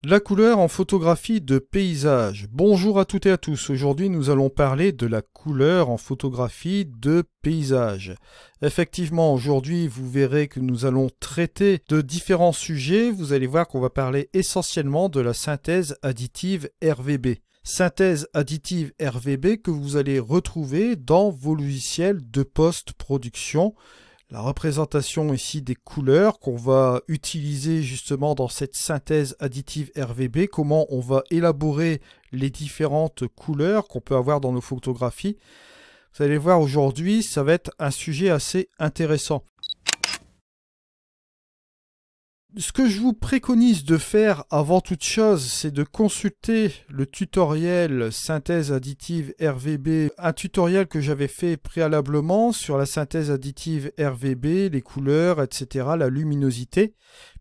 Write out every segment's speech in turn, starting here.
La couleur en photographie de paysage. Bonjour à toutes et à tous. Aujourd'hui, nous allons parler de la couleur en photographie de paysage. Effectivement, aujourd'hui, vous verrez que nous allons traiter de différents sujets. Vous allez voir qu'on va parler essentiellement de la synthèse additive RVB. Synthèse additive RVB que vous allez retrouver dans vos logiciels de post-production. La représentation ici des couleurs qu'on va utiliser justement dans cette synthèse additive RVB, comment on va élaborer les différentes couleurs qu'on peut avoir dans nos photographies. Vous allez voir aujourd'hui, ça va être un sujet assez intéressant. Ce que je vous préconise de faire avant toute chose, c'est de consulter le tutoriel synthèse additive RVB, un tutoriel que j'avais fait préalablement sur la synthèse additive RVB, les couleurs, etc., la luminosité,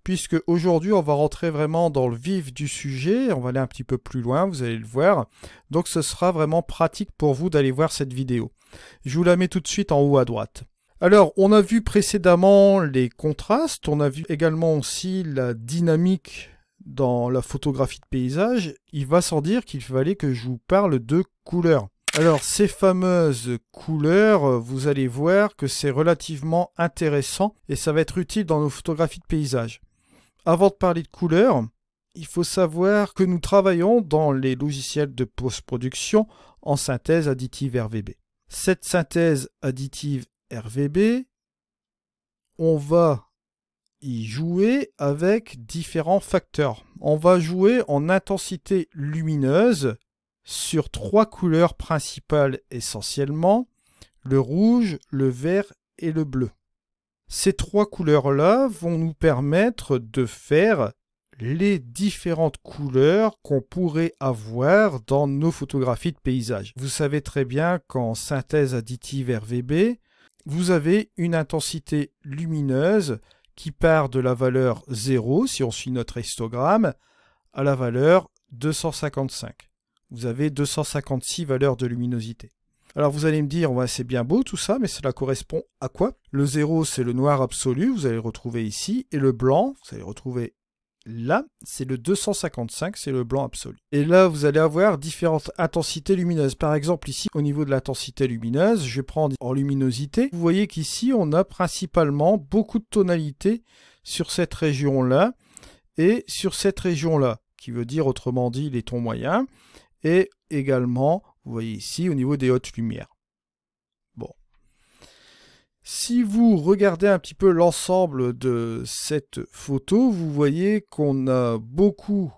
puisque aujourd'hui on va rentrer vraiment dans le vif du sujet, on va aller un petit peu plus loin, vous allez le voir, donc ce sera vraiment pratique pour vous d'aller voir cette vidéo. Je vous la mets tout de suite en haut à droite. Alors, on a vu précédemment les contrastes, on a vu également aussi la dynamique dans la photographie de paysage. Il va sans dire qu'il fallait que je vous parle de couleurs. Alors, ces fameuses couleurs, vous allez voir que c'est relativement intéressant et ça va être utile dans nos photographies de paysage. Avant de parler de couleurs, il faut savoir que nous travaillons dans les logiciels de post-production en synthèse additive RVB. Cette synthèse additive RVB, on va y jouer avec différents facteurs. On va jouer en intensité lumineuse sur trois couleurs principales essentiellement, le rouge, le vert et le bleu. Ces trois couleurs-là vont nous permettre de faire les différentes couleurs qu'on pourrait avoir dans nos photographies de paysage. Vous savez très bien qu'en synthèse additive RVB, vous avez une intensité lumineuse qui part de la valeur 0, si on suit notre histogramme, à la valeur 255. Vous avez 256 valeurs de luminosité. Alors vous allez me dire, ouais, c'est bien beau tout ça, mais cela correspond à quoi? Le 0, c'est le noir absolu, vous allez le retrouver ici, et le blanc, vous allez le retrouver là, c'est le 255, c'est le blanc absolu. Et là, vous allez avoir différentes intensités lumineuses. Par exemple, ici, au niveau de l'intensité lumineuse, je vais prendre en luminosité. Vous voyez qu'ici, on a principalement beaucoup de tonalités sur cette région-là et sur cette région-là, qui veut dire, autrement dit, les tons moyens. Et également, vous voyez ici, au niveau des hautes lumières. Bon. Si vous regardez un petit peu l'ensemble de cette photo, vous voyez qu'on a beaucoup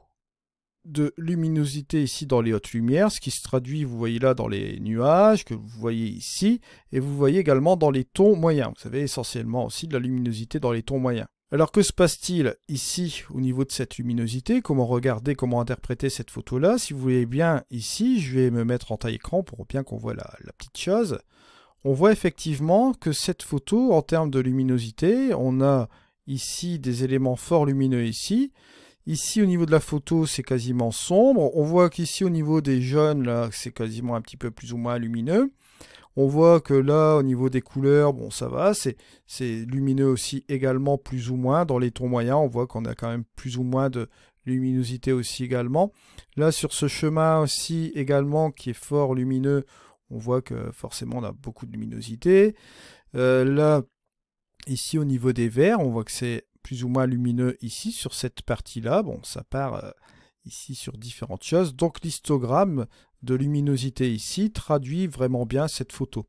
de luminosité ici dans les hautes lumières, ce qui se traduit, vous voyez là, dans les nuages, que vous voyez ici, et vous voyez également dans les tons moyens. Vous avez essentiellement aussi de la luminosité dans les tons moyens. Alors que se passe-t-il ici au niveau de cette luminosité? Comment regarder, comment interpréter cette photo-là? Si vous voyez bien ici, je vais me mettre en taille écran pour bien qu'on voit la petite chose. On voit effectivement que cette photo, en termes de luminosité, on a ici des éléments fort lumineux ici. Ici, au niveau de la photo, c'est quasiment sombre. On voit qu'ici, au niveau des jaunes, là, c'est quasiment un petit peu plus ou moins lumineux. On voit que là, au niveau des couleurs, bon, ça va, c'est lumineux aussi également plus ou moins. Dans les tons moyens, on voit qu'on a quand même plus ou moins de luminosité aussi également. Là, sur ce chemin aussi également, qui est fort lumineux, on voit que forcément on a beaucoup de luminosité. Là, ici au niveau des verts, on voit que c'est plus ou moins lumineux ici sur cette partie-là. Bon, ça part ici sur différentes choses. Donc l'histogramme de luminosité ici traduit vraiment bien cette photo.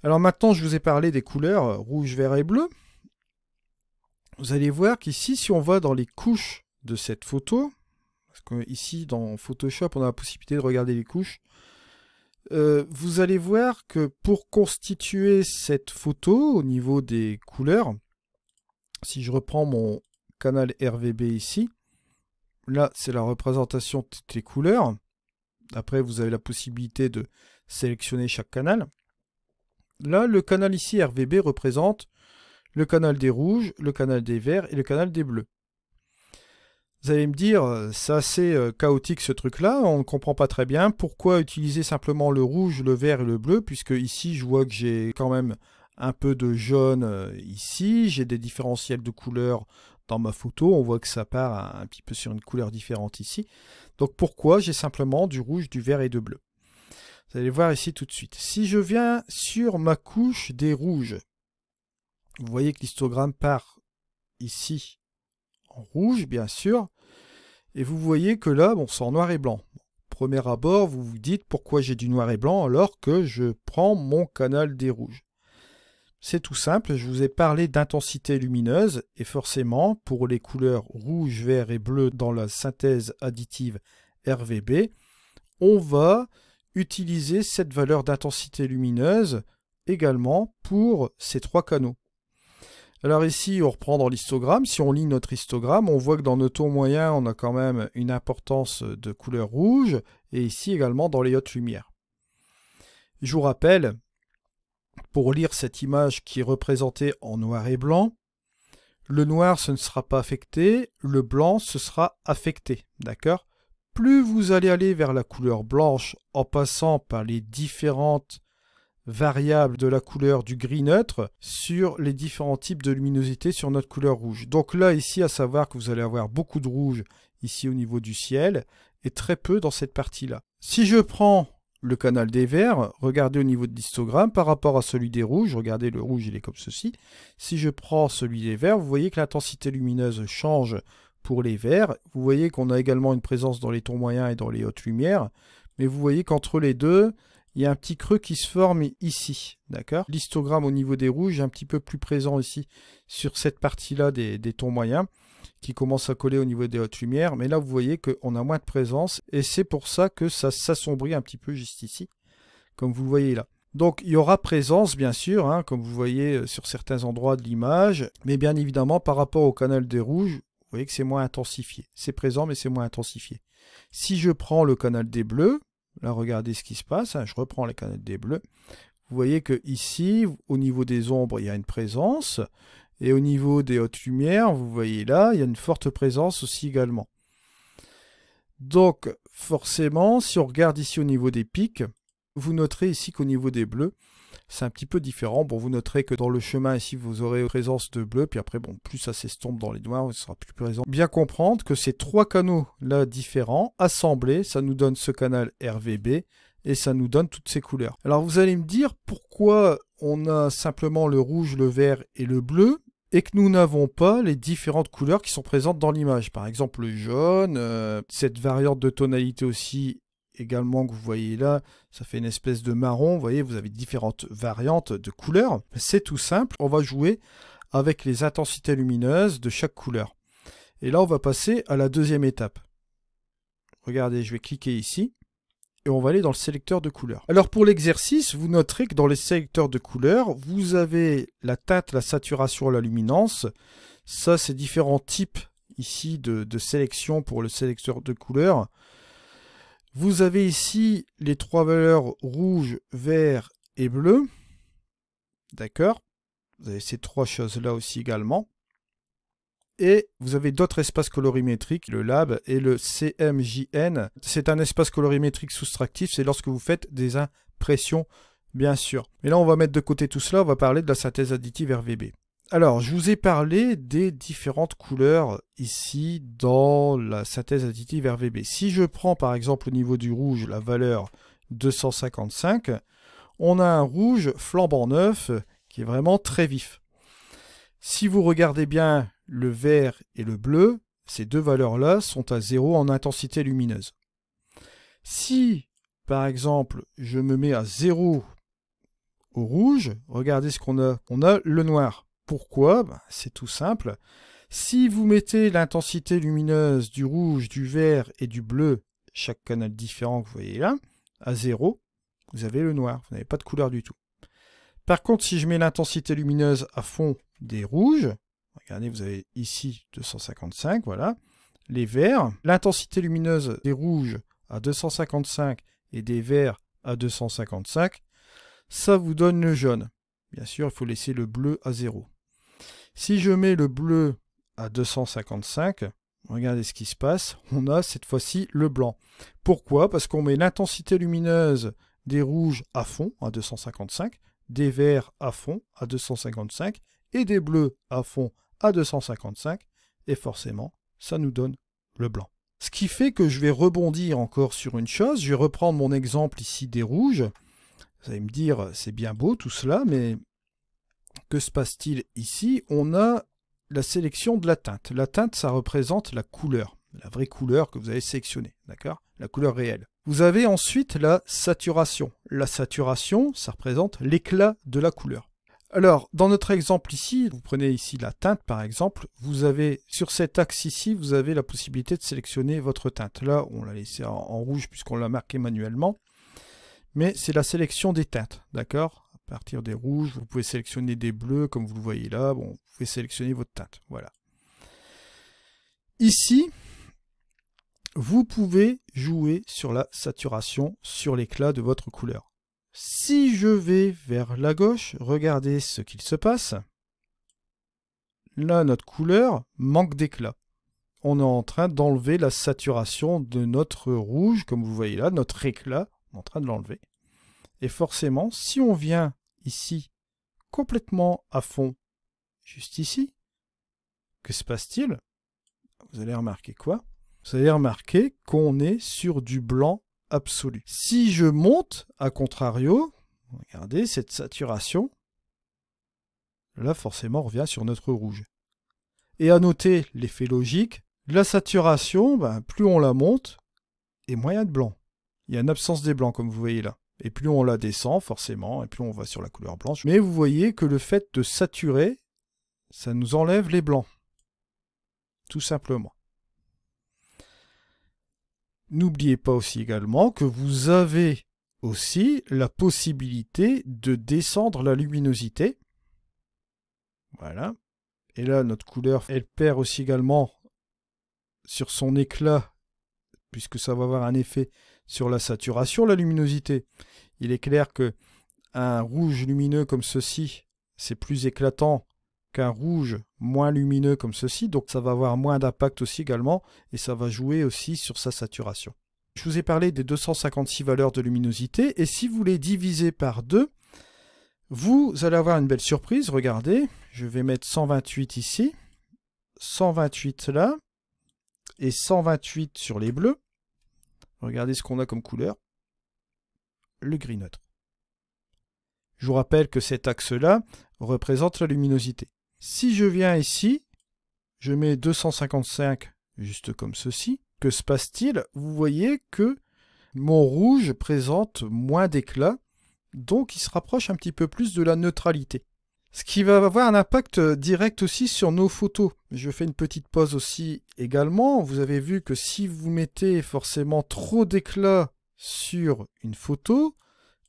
Alors maintenant, je vous ai parlé des couleurs rouge, vert et bleu. Vous allez voir qu'ici, si on va dans les couches de cette photo, parce qu'ici dans Photoshop, on a la possibilité de regarder les couches, vous allez voir que pour constituer cette photo au niveau des couleurs, si je reprends mon canal RVB ici, là c'est la représentation de toutes les couleurs. Après vous avez la possibilité de sélectionner chaque canal. Là le canal ici RVB représente le canal des rouges, le canal des verts et le canal des bleus. Vous allez me dire, c'est assez chaotique ce truc-là, on ne comprend pas très bien. Pourquoi utiliser simplement le rouge, le vert et le bleu, puisque ici je vois que j'ai quand même un peu de jaune ici, j'ai des différentiels de couleurs dans ma photo, on voit que ça part un petit peu sur une couleur différente ici. Donc pourquoi? J'ai simplement du rouge, du vert et du bleu. Vous allez voir ici tout de suite. Si je viens sur ma couche des rouges, vous voyez que l'histogramme part ici en rouge, bien sûr. Et vous voyez que là, bon, c'est en noir et blanc. Premier abord, vous vous dites pourquoi j'ai du noir et blanc alors que je prends mon canal des rouges. C'est tout simple, je vous ai parlé d'intensité lumineuse et forcément pour les couleurs rouge, vert et bleu dans la synthèse additive RVB, on va utiliser cette valeur d'intensité lumineuse également pour ces trois canaux. Alors ici, on reprend dans l'histogramme. Si on lit notre histogramme, on voit que dans nos tons moyens, on a quand même une importance de couleur rouge, et ici également dans les hautes lumières. Je vous rappelle, pour lire cette image qui est représentée en noir et blanc, le noir, ce ne sera pas affecté, le blanc, ce sera affecté, d'accord? Plus vous allez aller vers la couleur blanche en passant par les différentes variable de la couleur du gris neutre sur les différents types de luminosité sur notre couleur rouge. Donc là, ici, à savoir que vous allez avoir beaucoup de rouge ici au niveau du ciel et très peu dans cette partie-là. Si je prends le canal des verts, regardez au niveau de l'histogramme par rapport à celui des rouges, regardez le rouge, il est comme ceci. Si je prends celui des verts, vous voyez que l'intensité lumineuse change pour les verts. Vous voyez qu'on a également une présence dans les tons moyens et dans les hautes lumières, mais vous voyez qu'entre les deux, il y a un petit creux qui se forme ici, d'accord? L'histogramme au niveau des rouges est un petit peu plus présent ici sur cette partie-là des tons moyens qui commence à coller au niveau des hautes lumières. Mais là, vous voyez qu'on a moins de présence et c'est pour ça que ça s'assombrit un petit peu juste ici, comme vous le voyez là. Donc, il y aura présence, bien sûr, hein, comme vous voyez sur certains endroits de l'image, mais bien évidemment, par rapport au canal des rouges, vous voyez que c'est moins intensifié. C'est présent, mais c'est moins intensifié. Si je prends le canal des bleus, là, regardez ce qui se passe, hein, je reprends les canettes des bleus. Vous voyez que ici, au niveau des ombres, il y a une présence. Et au niveau des hautes lumières, vous voyez là, il y a une forte présence aussi également. Donc, forcément, si on regarde ici au niveau des pics, vous noterez ici qu'au niveau des bleus, c'est un petit peu différent. Bon, vous noterez que dans le chemin ici, vous aurez présence de bleu, puis après, bon, plus ça s'estompe dans les noirs, il sera plus présent. Bien comprendre que ces trois canaux là différents, assemblés, ça nous donne ce canal RVB, et ça nous donne toutes ces couleurs. Alors vous allez me dire pourquoi on a simplement le rouge, le vert et le bleu, et que nous n'avons pas les différentes couleurs qui sont présentes dans l'image. Par exemple le jaune, cette variante de tonalité aussi, également que vous voyez là, ça fait une espèce de marron. Vous voyez, vous avez différentes variantes de couleurs. C'est tout simple, on va jouer avec les intensités lumineuses de chaque couleur. Et là, on va passer à la deuxième étape. Regardez, je vais cliquer ici. Et on va aller dans le sélecteur de couleurs. Alors pour l'exercice, vous noterez que dans les sélecteurs de couleurs, vous avez la teinte, la saturation, la luminance. Ça, c'est différents types ici de sélection pour le sélecteur de couleurs. Vous avez ici les trois valeurs rouge, vert et bleu. D'accord? Vous avez ces trois choses-là aussi également. Et vous avez d'autres espaces colorimétriques, le lab et le CMJN. C'est un espace colorimétrique soustractif, c'est lorsque vous faites des impressions, bien sûr. Et là, on va mettre de côté tout cela, on va parler de la synthèse additive RVB. Alors, je vous ai parlé des différentes couleurs ici dans la synthèse additive RVB. Si je prends par exemple au niveau du rouge la valeur 255, on a un rouge flambant neuf qui est vraiment très vif. Si vous regardez bien le vert et le bleu, ces deux valeurs-là sont à 0 en intensité lumineuse. Si, par exemple, je me mets à 0 au rouge, regardez ce qu'on a. On a le noir. Pourquoi? C'est tout simple. Si vous mettez l'intensité lumineuse du rouge, du vert et du bleu, chaque canal différent que vous voyez là, à 0, vous avez le noir. Vous n'avez pas de couleur du tout. Par contre, si je mets l'intensité lumineuse à fond des rouges, regardez, vous avez ici 255, voilà, les verts, l'intensité lumineuse des rouges à 255 et des verts à 255, ça vous donne le jaune. Bien sûr, il faut laisser le bleu à 0. Si je mets le bleu à 255, regardez ce qui se passe, on a cette fois-ci le blanc. Pourquoi? Parce qu'on met l'intensité lumineuse des rouges à fond, à 255, des verts à fond, à 255, et des bleus à fond, à 255, et forcément, ça nous donne le blanc. Ce qui fait que je vais rebondir encore sur une chose, je vais reprendre mon exemple ici des rouges. Vous allez me dire, c'est bien beau tout cela, mais que se passe-t-il ici? On a la sélection de la teinte. La teinte, ça représente la couleur, la vraie couleur que vous avez sélectionnée, d'accord? La couleur réelle. Vous avez ensuite la saturation. La saturation, ça représente l'éclat de la couleur. Alors, dans notre exemple ici, vous prenez ici la teinte par exemple, vous avez, sur cet axe ici, vous avez la possibilité de sélectionner votre teinte. Là, on l'a laissé en rouge puisqu'on l'a marqué manuellement, mais c'est la sélection des teintes, d'accord? À partir des rouges, vous pouvez sélectionner des bleus, comme vous le voyez là, bon, vous pouvez sélectionner votre teinte, voilà. Ici, vous pouvez jouer sur la saturation, sur l'éclat de votre couleur. Si je vais vers la gauche, regardez ce qu'il se passe. Là, notre couleur manque d'éclat. On est en train d'enlever la saturation de notre rouge, comme vous voyez là, notre éclat, on est en train de l'enlever. Et forcément, si on vient ici, complètement à fond, juste ici, que se passe-t-il? Vous allez remarquer quoi? Vous allez remarquer qu'on est sur du blanc absolu. Si je monte, à contrario, regardez cette saturation, là forcément on revient sur notre rouge. Et à noter l'effet logique, la saturation, plus on la monte, et moins il y a de blanc. Il y a une absence des blancs comme vous voyez là. Et plus on la descend forcément, et plus on va sur la couleur blanche. Mais vous voyez que le fait de saturer, ça nous enlève les blancs. Tout simplement. N'oubliez pas aussi également que vous avez aussi la possibilité de descendre la luminosité. Voilà. Et là, notre couleur, elle perd aussi également sur son éclat, puisque ça va avoir un effet sur la saturation, la luminosité. Il est clair que un rouge lumineux comme ceci, c'est plus éclatant qu'un rouge moins lumineux comme ceci, donc ça va avoir moins d'impact aussi également, et ça va jouer aussi sur sa saturation. Je vous ai parlé des 256 valeurs de luminosité, et si vous les divisez par 2, vous allez avoir une belle surprise. Regardez, je vais mettre 128 ici, 128 là, et 128 sur les bleus. Regardez ce qu'on a comme couleur, le gris neutre. Je vous rappelle que cet axe-là représente la luminosité. Si je viens ici, je mets 255 juste comme ceci. Que se passe-t-il? Vous voyez que mon rouge présente moins d'éclat, donc il se rapproche un petit peu plus de la neutralité. Ce qui va avoir un impact direct aussi sur nos photos. Je fais une petite pause aussi également. Vous avez vu que si vous mettez forcément trop d'éclat sur une photo,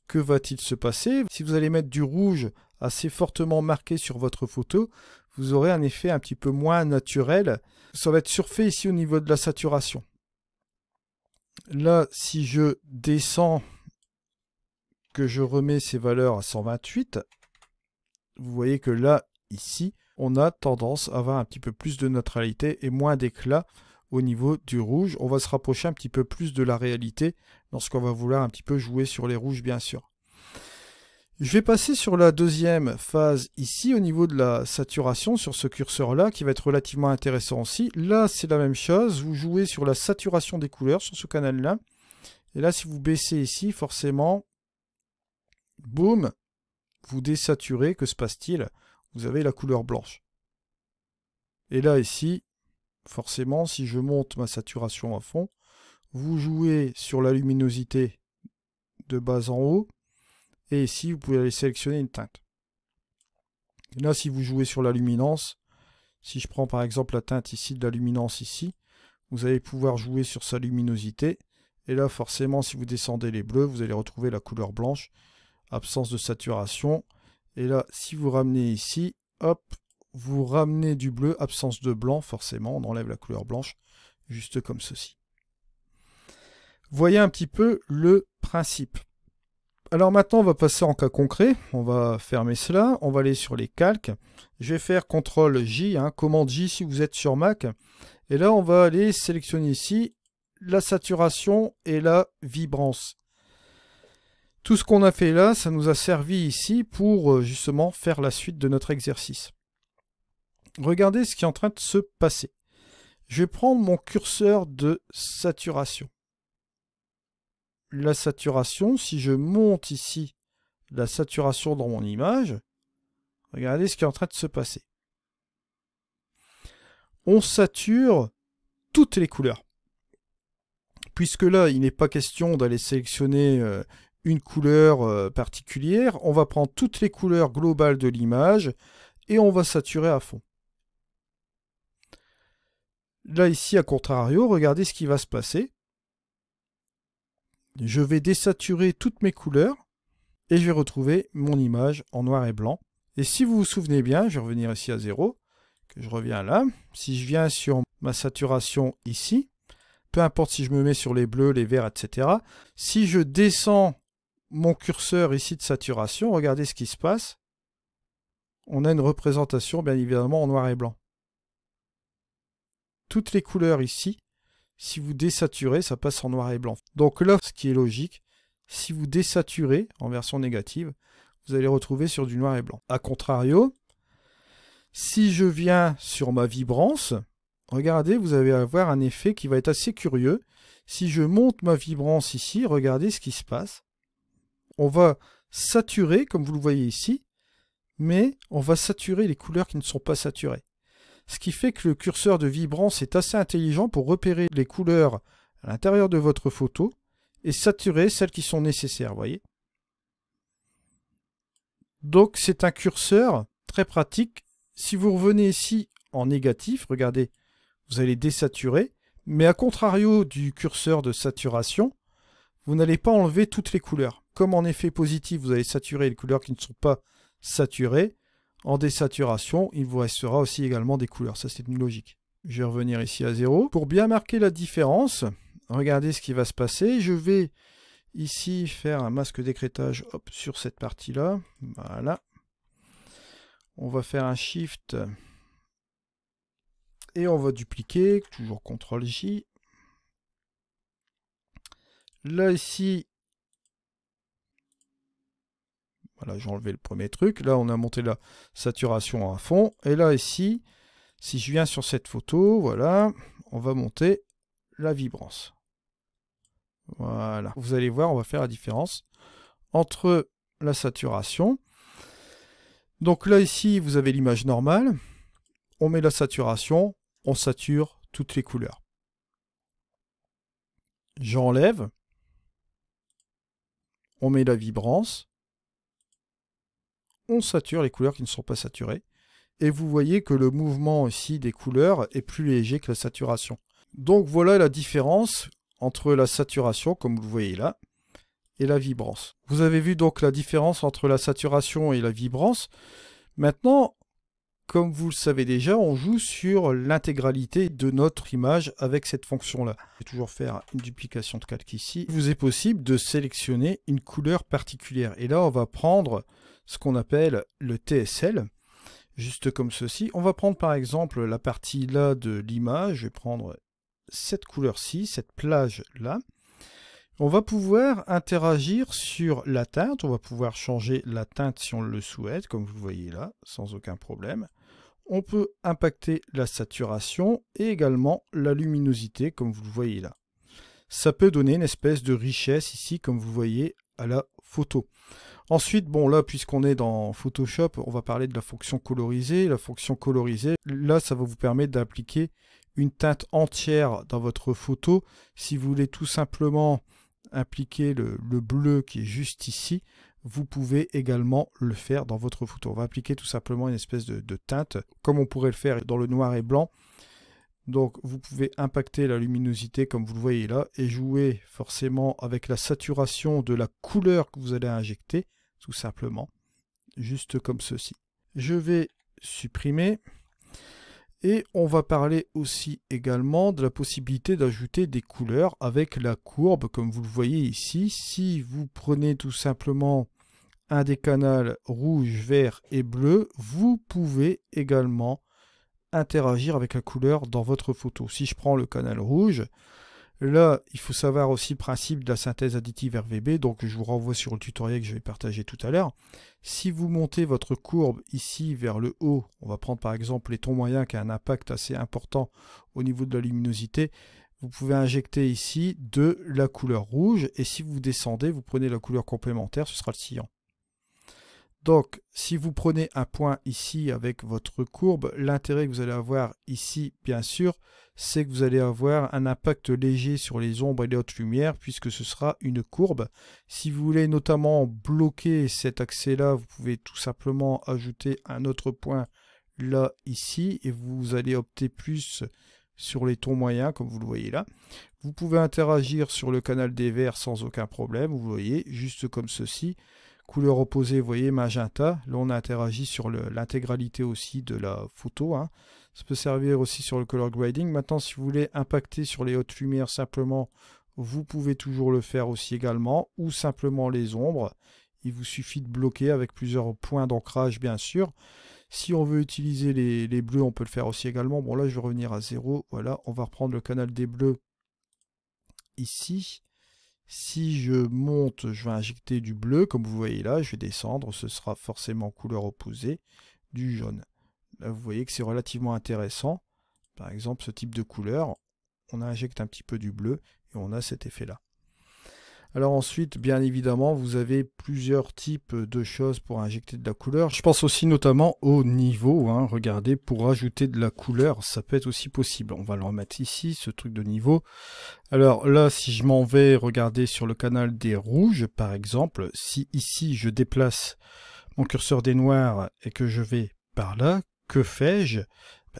que va-t-il se passer? Si vous allez mettre du rouge assez fortement marqué sur votre photo, vous aurez un effet un petit peu moins naturel. Ça va être surfait ici au niveau de la saturation. Là, si je descends, que je remets ces valeurs à 128, vous voyez que là, ici, on a tendance à avoir un petit peu plus de neutralité et moins d'éclat au niveau du rouge. On va se rapprocher un petit peu plus de la réalité lorsqu'on va vouloir un petit peu jouer sur les rouges, bien sûr. Je vais passer sur la deuxième phase ici, au niveau de la saturation, sur ce curseur-là, qui va être relativement intéressant aussi. Là, c'est la même chose, vous jouez sur la saturation des couleurs, sur ce canal-là. Et là, si vous baissez ici, forcément, boum, vous désaturez, que se passe-t-il? Vous avez la couleur blanche. Et là, ici, forcément, si je monte ma saturation à fond, vous jouez sur la luminosité de bas en haut, et ici, vous pouvez aller sélectionner une teinte. Et là, si vous jouez sur la luminance, si je prends par exemple la teinte ici, de la luminance ici, vous allez pouvoir jouer sur sa luminosité. Et là, forcément, si vous descendez les bleus, vous allez retrouver la couleur blanche, absence de saturation. Et là, si vous ramenez ici, hop, vous ramenez du bleu, absence de blanc, forcément, on enlève la couleur blanche, juste comme ceci. Voyez un petit peu le principe. Alors maintenant, on va passer en cas concret. On va fermer cela. On va aller sur les calques. Je vais faire CTRL-J, commande J si vous êtes sur Mac. Et là, on va aller sélectionner ici la saturation et la vibrance. Tout ce qu'on a fait là, ça nous a servi ici pour justement faire la suite de notre exercice. Regardez ce qui est en train de se passer. Je vais prendre mon curseur de saturation. La saturation, si je monte ici la saturation dans mon image, regardez ce qui est en train de se passer. On sature toutes les couleurs. Puisque là, il n'est pas question d'aller sélectionner une couleur particulière, on va prendre toutes les couleurs globales de l'image et on va saturer à fond. Là, ici, à contrario, regardez ce qui va se passer. Je vais désaturer toutes mes couleurs et je vais retrouver mon image en noir et blanc. Et si vous vous souvenez bien, je vais revenir ici à 0, que je reviens là. Si je viens sur ma saturation ici, peu importe si je me mets sur les bleus, les verts, etc. Si je descends mon curseur ici de saturation, regardez ce qui se passe. On a une représentation, bien évidemment, en noir et blanc. Toutes les couleurs ici, si vous désaturez, ça passe en noir et blanc. Donc là, ce qui est logique, si vous désaturez en version négative, vous allez retrouver sur du noir et blanc. A contrario, si je viens sur ma vibrance, regardez, vous allez avoir un effet qui va être assez curieux. Si je monte ma vibrance ici, regardez ce qui se passe. On va saturer, comme vous le voyez ici, mais on va saturer les couleurs qui ne sont pas saturées. Ce qui fait que le curseur de vibrance est assez intelligent pour repérer les couleurs à l'intérieur de votre photo et saturer celles qui sont nécessaires, vous voyez. Donc c'est un curseur très pratique. Si vous revenez ici en négatif, regardez, vous allez désaturer, mais à contrario du curseur de saturation, vous n'allez pas enlever toutes les couleurs. Comme en effet positif, vous allez saturer les couleurs qui ne sont pas saturées, en désaturation, il vous restera aussi également des couleurs. Ça, c'est une logique. Je vais revenir ici à 0. Pour bien marquer la différence, regardez ce qui va se passer. Je vais ici faire un masque d'écrêtage sur cette partie-là. Voilà. On va faire un Shift et on va dupliquer. Toujours CTRL-J. Là, ici, voilà, j'ai enlevé le premier truc. Là, on a monté la saturation à fond. Et là, ici, si je viens sur cette photo, voilà, on va monter la vibrance. Voilà. Vous allez voir, on va faire la différence entre la saturation. Donc là, ici, vous avez l'image normale. On met la saturation, on sature toutes les couleurs. J'enlève. On met la vibrance. On sature les couleurs qui ne sont pas saturées. Et vous voyez que le mouvement ici des couleurs est plus léger que la saturation. Donc voilà la différence entre la saturation, comme vous le voyez là, et la vibrance. Vous avez vu donc la différence entre la saturation et la vibrance. Maintenant, comme vous le savez déjà, on joue sur l'intégralité de notre image avec cette fonction-là. Je vais toujours faire une duplication de calque ici. Il vous est possible de sélectionner une couleur particulière. Et là, on va prendre ce qu'on appelle le TSL, juste comme ceci. On va prendre par exemple la partie là de l'image. Je vais prendre cette couleur-ci, cette plage-là. On va pouvoir interagir sur la teinte. On va pouvoir changer la teinte si on le souhaite, comme vous le voyez là, sans aucun problème. On peut impacter la saturation et également la luminosité, comme vous le voyez là. Ça peut donner une espèce de richesse ici, comme vous voyez à la photo. Ensuite, bon là, puisqu'on est dans Photoshop, on va parler de la fonction colorisée. La fonction colorisée, là, ça va vous permettre d'appliquer une teinte entière dans votre photo. Si vous voulez tout simplement appliquer le bleu qui est juste ici, vous pouvez également le faire dans votre photo. On va appliquer tout simplement une espèce de teinte, comme on pourrait le faire dans le noir et blanc. Donc vous pouvez impacter la luminosité comme vous le voyez là, et jouer forcément avec la saturation de la couleur que vous allez injecter, tout simplement, juste comme ceci. Je vais supprimer. Et on va parler aussi également de la possibilité d'ajouter des couleurs avec la courbe, comme vous le voyez ici. Si vous prenez tout simplement un des canaux rouge, vert et bleu, vous pouvez également interagir avec la couleur dans votre photo. Si je prends le canal rouge, Là, il faut savoir aussi le principe de la synthèse additive RVB, donc je vous renvoie sur le tutoriel que je vais partager tout à l'heure. Si vous montez votre courbe ici vers le haut, on va prendre par exemple les tons moyens qui a un impact assez important au niveau de la luminosité, vous pouvez injecter ici de la couleur rouge, et si vous descendez, vous prenez la couleur complémentaire, ce sera le cyan. Donc, si vous prenez un point ici avec votre courbe, l'intérêt que vous allez avoir ici, bien sûr, c'est que vous allez avoir un impact léger sur les ombres et les hautes lumières, puisque ce sera une courbe. Si vous voulez notamment bloquer cet accès-là, vous pouvez tout simplement ajouter un autre point là, ici, et vous allez opter plus sur les tons moyens, comme vous le voyez là. Vous pouvez interagir sur le canal des verts sans aucun problème, vous voyez, juste comme ceci. Couleur opposée, vous voyez, magenta. Là, on a interagi sur l'intégralité aussi de la photo. Hein. Ça peut servir aussi sur le color grading. Maintenant, si vous voulez impacter sur les hautes lumières simplement, vous pouvez toujours le faire aussi également, ou simplement les ombres. Il vous suffit de bloquer avec plusieurs points d'ancrage, bien sûr. Si on veut utiliser les bleus, on peut le faire aussi également. Bon, là, je vais revenir à 0. Voilà, on va reprendre le canal des bleus ici. Si je monte, je vais injecter du bleu, comme vous voyez là, je vais descendre, ce sera forcément couleur opposée, du jaune. Là, vous voyez que c'est relativement intéressant. Par exemple, ce type de couleur, on injecte un petit peu du bleu et on a cet effet-là. Alors ensuite, bien évidemment, vous avez plusieurs types de choses pour injecter de la couleur. Je pense aussi notamment au niveau. Hein. Regardez, pour ajouter de la couleur, ça peut être aussi possible. On va le remettre ici, ce truc de niveau. Alors là, si je m'en vais regarder sur le canal des rouges, par exemple, si ici je déplace mon curseur des noirs et que je vais par là, que fais-je?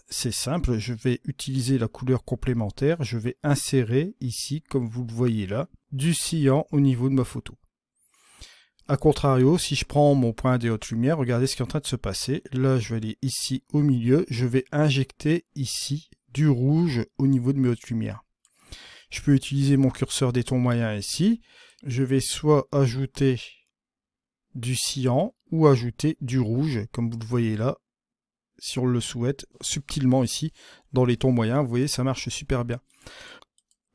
C'est simple, je vais utiliser la couleur complémentaire, je vais insérer ici, comme vous le voyez là, du cyan au niveau de ma photo. A contrario, si je prends mon point des hautes lumières, regardez ce qui est en train de se passer. Là, je vais aller ici au milieu, je vais injecter ici du rouge au niveau de mes hautes lumières. Je peux utiliser mon curseur des tons moyens ici. Je vais soit ajouter du cyan ou ajouter du rouge, comme vous le voyez là, si on le souhaite, subtilement ici, dans les tons moyens. Vous voyez, ça marche super bien.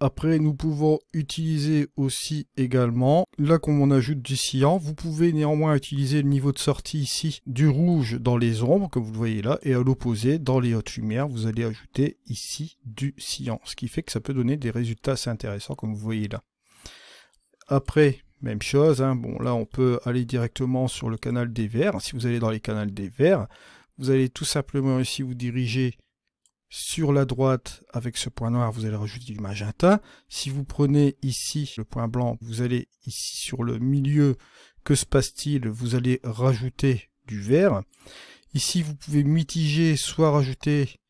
Après, nous pouvons utiliser aussi également, là comme on ajoute du cyan, vous pouvez néanmoins utiliser le niveau de sortie ici du rouge dans les ombres, comme vous le voyez là, et à l'opposé, dans les hautes lumières, vous allez ajouter ici du cyan, ce qui fait que ça peut donner des résultats assez intéressants, comme vous voyez là. Après, même chose, hein, bon là on peut aller directement sur le canal des verts. Si vous allez dans les canaux des verts, vous allez tout simplement ici vous diriger sur la droite avec ce point noir, vous allez rajouter du magenta. Si vous prenez ici le point blanc, vous allez ici sur le milieu, que se passe-t-il? Vous allez rajouter du vert. Ici vous pouvez mitiger, soit rajouter,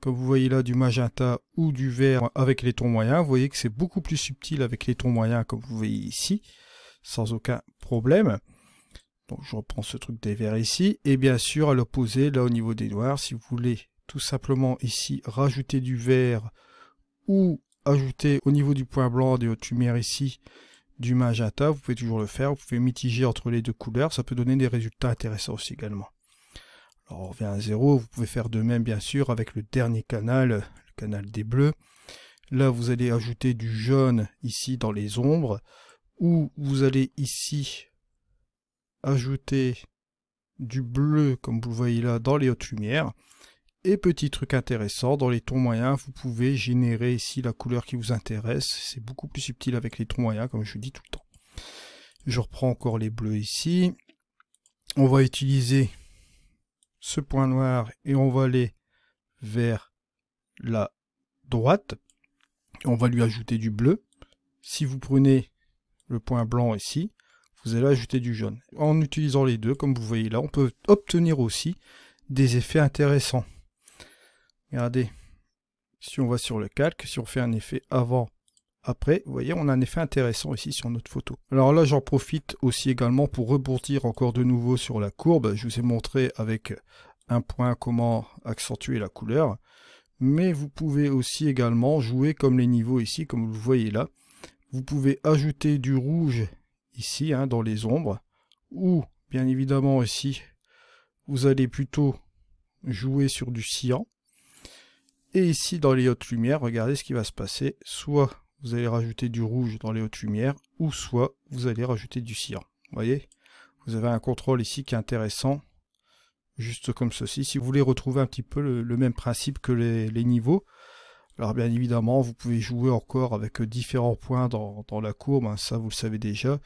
comme vous voyez là, du magenta ou du vert avec les tons moyens. Vous voyez que c'est beaucoup plus subtil avec les tons moyens, comme vous voyez ici, sans aucun problème. Donc je reprends ce truc des verts ici, et bien sûr à l'opposé, là au niveau des noirs, si vous voulez tout simplement ici rajouter du vert ou ajouter au niveau du point blanc des hautes lumières ici du magenta, vous pouvez toujours le faire, vous pouvez mitiger entre les deux couleurs, ça peut donner des résultats intéressants aussi également. Alors on revient à 0, vous pouvez faire de même bien sûr avec le dernier canal, le canal des bleus. Là vous allez ajouter du jaune ici dans les ombres, ou vous allez ici ajouter du bleu, comme vous le voyez là, dans les hautes lumières. Et petit truc intéressant, dans les tons moyens, vous pouvez générer ici la couleur qui vous intéresse. C'est beaucoup plus subtil avec les tons moyens, comme je dis tout le temps. Je reprends encore les bleus ici. On va utiliser ce point noir et on va aller vers la droite. On va lui ajouter du bleu. Si vous prenez le point blanc ici, vous allez ajouter du jaune. En utilisant les deux, comme vous voyez là, on peut obtenir aussi des effets intéressants. Regardez, si on va sur le calque, si on fait un effet avant, après, vous voyez, on a un effet intéressant ici sur notre photo. Alors là, j'en profite aussi également pour rebondir encore de nouveau sur la courbe. Je vous ai montré avec un point comment accentuer la couleur. Mais vous pouvez aussi également jouer comme les niveaux ici, comme vous le voyez là. Vous pouvez ajouter du rouge ici, hein, dans les ombres. Ou, bien évidemment, ici, vous allez plutôt jouer sur du cyan. Et ici, dans les hautes lumières, regardez ce qui va se passer. Soit vous allez rajouter du rouge dans les hautes lumières, ou soit vous allez rajouter du cyan. Vous voyez, vous avez un contrôle ici qui est intéressant, juste comme ceci. Si vous voulez retrouver un petit peu le même principe que les niveaux, alors bien évidemment, vous pouvez jouer encore avec différents points dans la courbe, hein, ça vous le savez déjà.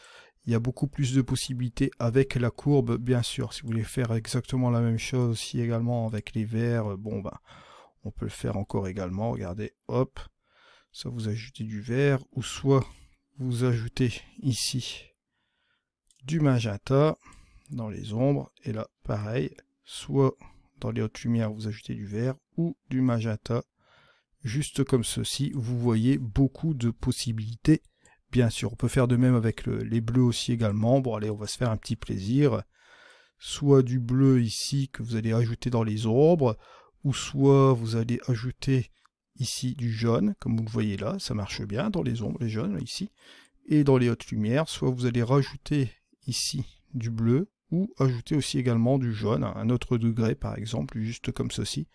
Il y a beaucoup plus de possibilités avec la courbe, bien sûr. Si vous voulez faire exactement la même chose aussi également avec les verts, bon ben, on peut le faire encore également. Regardez, hop, soit vous ajoutez du vert, ou soit vous ajoutez ici du magenta dans les ombres, et là pareil, soit dans les hautes lumières vous ajoutez du vert ou du magenta, juste comme ceci. Vous voyez beaucoup de possibilités. Bien sûr, on peut faire de même avec les bleus aussi également. Bon allez, on va se faire un petit plaisir. Soit du bleu ici que vous allez ajouter dans les ombres, ou soit vous allez ajouter ici du jaune, comme vous le voyez là, ça marche bien dans les ombres, les jaunes ici, et dans les hautes lumières, soit vous allez rajouter ici du bleu, ou ajouter aussi également du jaune, à un autre degré par exemple, juste comme ceci.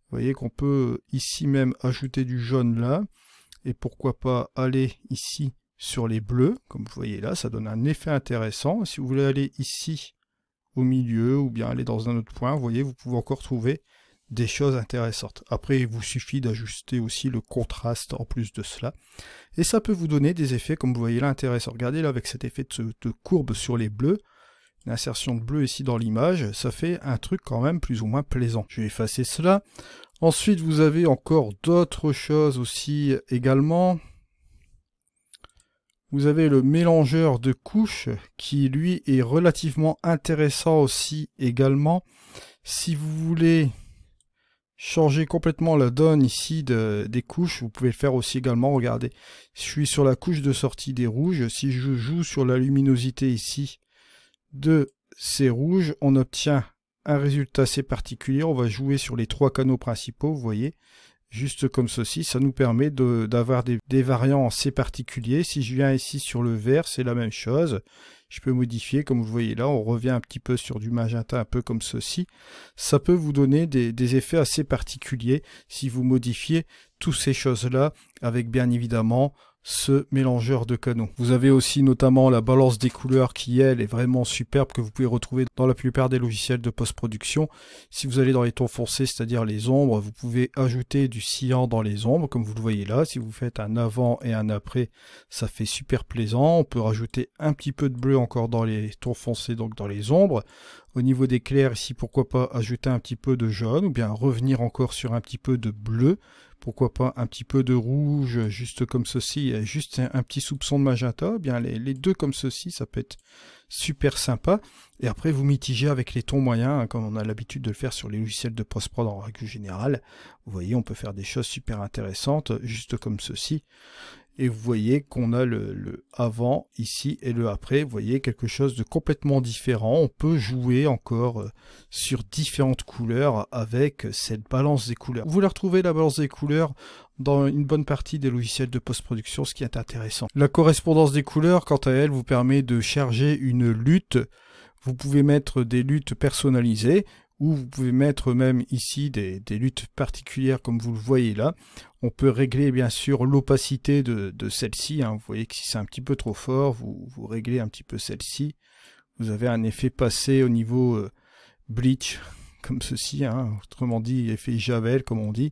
Vous voyez qu'on peut ici même ajouter du jaune là, et pourquoi pas aller ici sur les bleus, comme vous voyez là, ça donne un effet intéressant. Si vous voulez aller ici au milieu, ou bien aller dans un autre point, vous voyez, vous pouvez encore trouver des choses intéressantes. Après, il vous suffit d'ajuster aussi le contraste en plus de cela. Et ça peut vous donner des effets, comme vous voyez là, intéressants. Regardez là, avec cet effet de courbe sur les bleus, une insertion de bleu ici dans l'image, ça fait un truc quand même plus ou moins plaisant. Je vais effacer cela. Ensuite, vous avez encore d'autres choses aussi également. Vous avez le mélangeur de couches qui lui est relativement intéressant aussi également. Si vous voulez changer complètement la donne ici des couches, vous pouvez le faire aussi également. Regardez, je suis sur la couche de sortie des rouges. Si je joue sur la luminosité ici de ces rouges, on obtient un résultat assez particulier. On va jouer sur les trois canaux principaux, vous voyez, juste comme ceci. Ça nous permet d'avoir des variants assez particuliers. Si je viens ici sur le vert, c'est la même chose. Je peux modifier, comme vous voyez là, on revient un petit peu sur du magenta, un peu comme ceci. Ça peut vous donner des effets assez particuliers si vous modifiez toutes ces choses-là avec bien évidemment ce mélangeur de canaux. Vous avez aussi notamment la balance des couleurs qui, elle, est vraiment superbe, que vous pouvez retrouver dans la plupart des logiciels de post-production. Si vous allez dans les tons foncés, c'est-à-dire les ombres, vous pouvez ajouter du cyan dans les ombres, comme vous le voyez là. Si vous faites un avant et un après, ça fait super plaisant. On peut rajouter un petit peu de bleu encore dans les tons foncés, donc dans les ombres. Au niveau des clairs, ici, pourquoi pas ajouter un petit peu de jaune, ou bien revenir encore sur un petit peu de bleu. Pourquoi pas un petit peu de rouge, juste comme ceci, et juste un petit soupçon de magenta. Bien les deux comme ceci, ça peut être super sympa. Et après, vous mitigez avec les tons moyens, hein, comme on a l'habitude de le faire sur les logiciels de post-prod en règle générale. Vous voyez, on peut faire des choses super intéressantes, juste comme ceci. Et vous voyez qu'on a le avant ici et le après. Vous voyez quelque chose de complètement différent. On peut jouer encore sur différentes couleurs avec cette balance des couleurs. Vous voulez retrouver la balance des couleurs dans une bonne partie des logiciels de post-production, ce qui est intéressant. La correspondance des couleurs, quant à elle, vous permet de charger une lutte. Vous pouvez mettre des luttes personnalisées, ou vous pouvez mettre même ici des luttes particulières comme vous le voyez là. On peut régler bien sûr l'opacité de celle-ci, hein. Vous voyez que si c'est un petit peu trop fort, vous réglez un petit peu celle-ci. Vous avez un effet passé au niveau bleach, comme ceci, hein. Autrement dit effet Javel comme on dit.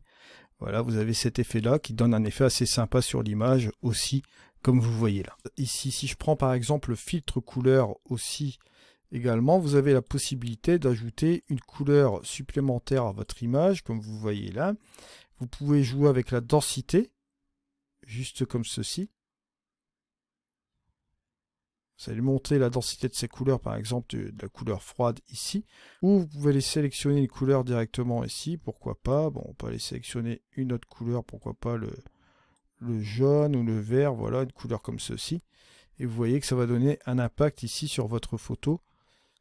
Voilà, vous avez cet effet-là qui donne un effet assez sympa sur l'image aussi, comme vous voyez là. Ici, si je prends par exemple le filtre couleur aussi, également, vous avez la possibilité d'ajouter une couleur supplémentaire à votre image, comme vous voyez là. Vous pouvez jouer avec la densité, juste comme ceci. Vous allez monter la densité de ces couleurs, par exemple de la couleur froide ici. Ou vous pouvez aller sélectionner une couleur directement ici, pourquoi pas. Bon, on peut aller sélectionner une autre couleur, pourquoi pas le jaune ou le vert, voilà, une couleur comme ceci. Et vous voyez que ça va donner un impact ici sur votre photo.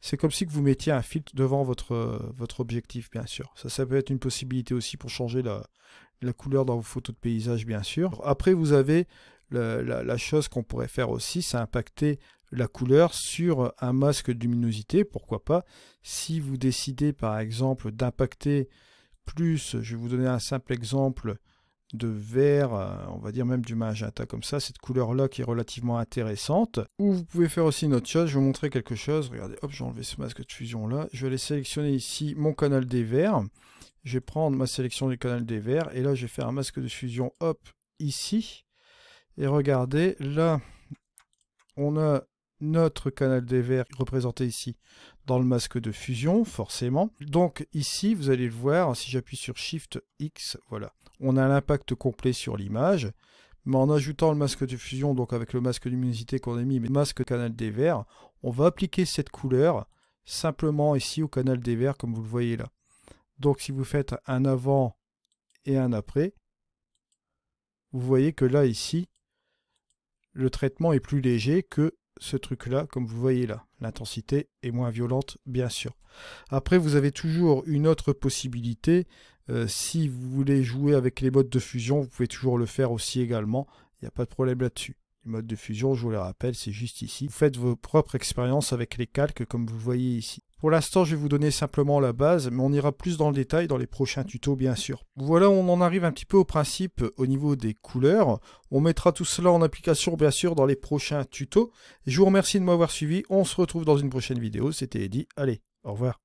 C'est comme si que vous mettiez un filtre devant votre objectif, bien sûr. Ça peut être une possibilité aussi pour changer la couleur dans vos photos de paysage, bien sûr. Après, vous avez la chose qu'on pourrait faire aussi, c'est impacter la couleur sur un masque de luminosité. Pourquoi pas? Si vous décidez, par exemple, d'impacter plus, je vais vous donner un simple exemple de vert, on va dire même du magenta comme ça, cette couleur-là qui est relativement intéressante. Ou vous pouvez faire aussi une autre chose, je vais vous montrer quelque chose. Regardez, hop, j'ai enlevé ce masque de fusion-là. Je vais aller sélectionner ici mon canal des verts. Je vais prendre ma sélection du canal des verts, et là, je vais faire un masque de fusion, hop, ici. Et regardez, là, on a notre canal des verts représenté ici dans le masque de fusion, forcément. Donc ici, vous allez le voir, si j'appuie sur Shift X, voilà. On a l'impact complet sur l'image, mais en ajoutant le masque de fusion, donc avec le masque de luminosité qu'on a mis, mais le masque canal des verts, on va appliquer cette couleur simplement ici au canal des verts, comme vous le voyez là. Donc si vous faites un avant et un après, vous voyez que là, ici, le traitement est plus léger que ce truc-là, comme vous voyez là. L'intensité est moins violente, bien sûr. Après, vous avez toujours une autre possibilité. Si vous voulez jouer avec les modes de fusion, vous pouvez toujours le faire aussi également. Il n'y a pas de problème là-dessus. Les modes de fusion, je vous les rappelle, c'est juste ici. Vous faites vos propres expériences avec les calques, comme vous voyez ici. Pour l'instant, je vais vous donner simplement la base, mais on ira plus dans le détail dans les prochains tutos, bien sûr. Voilà, on en arrive un petit peu au principe au niveau des couleurs. On mettra tout cela en application, bien sûr, dans les prochains tutos. Je vous remercie de m'avoir suivi. On se retrouve dans une prochaine vidéo. C'était Eddy. Allez, au revoir.